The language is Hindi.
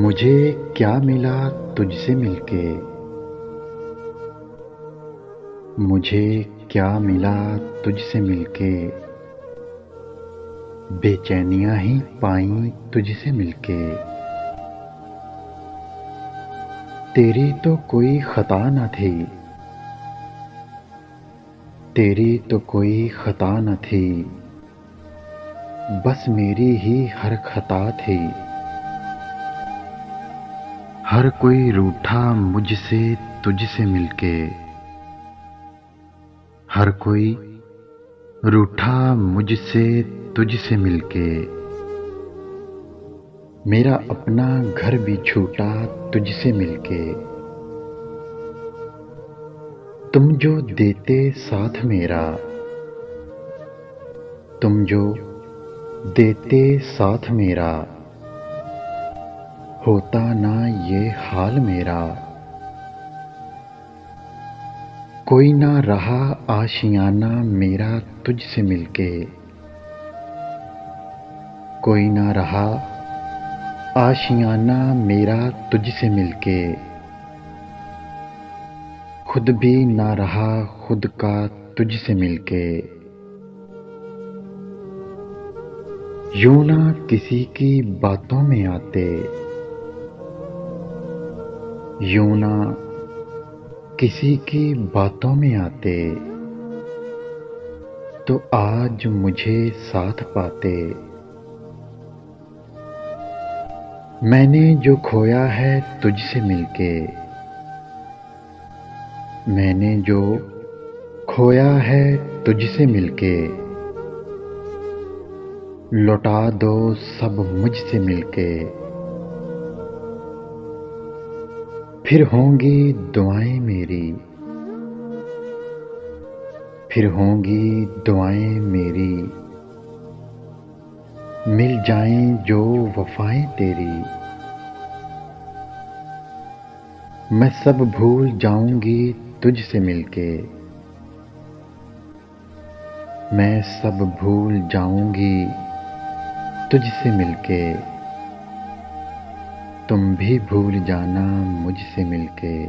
मुझे क्या मिला तुझसे मिलके। मुझे क्या मिला तुझसे मिलके। बेचैनियां ही पाई तुझसे मिलके। तेरी तो कोई खता न थी। तेरी तो कोई खता न थी। बस मेरी ही हर खता थी। हर कोई रूठा मुझसे तुझसे मिलके। हर कोई रूठा मुझसे तुझसे मिलके। मेरा अपना घर भी छूटा तुझसे मिलके। तुम जो देते साथ मेरा। तुम जो देते साथ मेरा। होता ना ये हाल मेरा। कोई ना रहा आशियाना मेरा तुझसे मिलके। कोई ना रहा आशियाना मेरा तुझसे मिलके। खुद भी ना रहा खुद का तुझसे मिलके। यूं ना किसी की बातों में आते। यूं ना किसी की बातों में आते। तो आज मुझे साथ पाते। मैंने जो खोया है तुझसे मिलके। मैंने जो खोया है तुझसे मिलके। लौटा दो सब मुझसे मिलके। फिर होंगी दुआएं मेरी। फिर होंगी दुआएं मेरी। मिल जाएं जो वफाएं तेरी। मैं सब भूल जाऊंगी तुझसे मिलके। मैं सब भूल जाऊंगी तुझसे मिलके। तुम भी भूल जाना मुझसे मिलके।